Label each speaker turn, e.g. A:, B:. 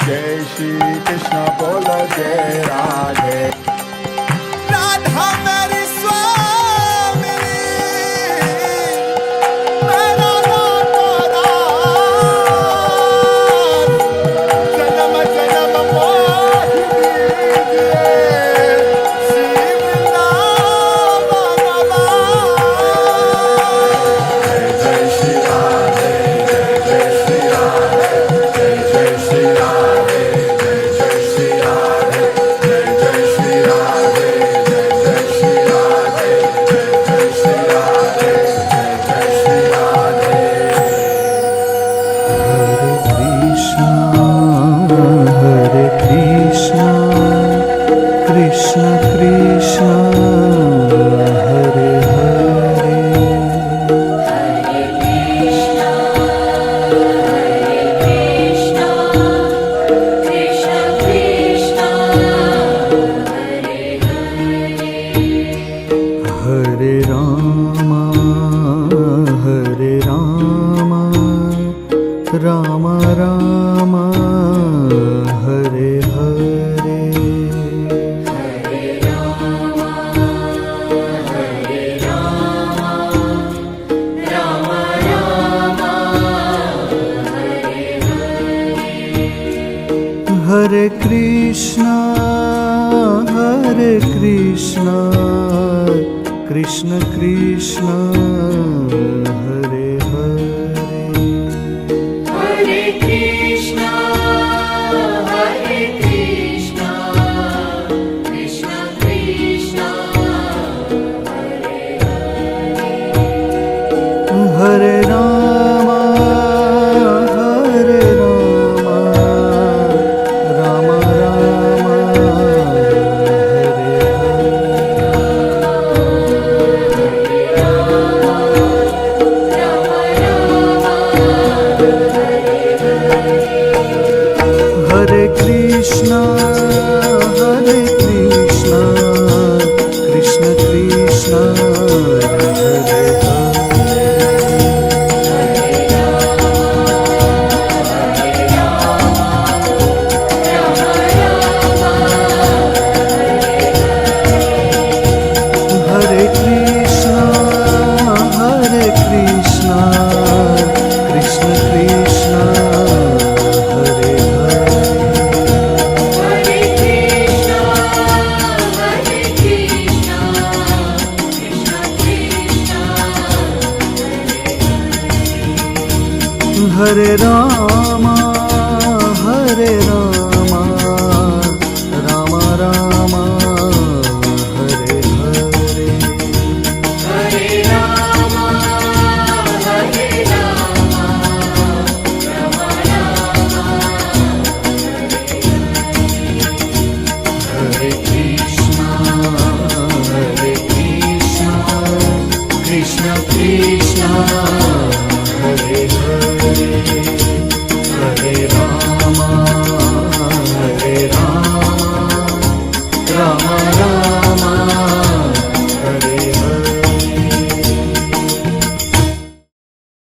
A: जय श्री कृष्ण बोलो जय राधे। राधा मेरी स्वामी मेरा राधा जन्म जन्म मोहि दीजिए श्री वृंदावन जय जय श्री राधे जय जय श्री राधे जय जय श्री राधे
B: कृष्ण कृष्ण हरे हरे
C: हरे कृष्ण कृष्ण कृष्ण हरे हरे
B: हरे राम राम राम हरे हरे हरे कृष्णा कृष्ण कृष्ण हरे हरे
C: हरे कृष्ण कृष्ण कृष्ण
B: हरे राम राम राम हरे हरे राम हरे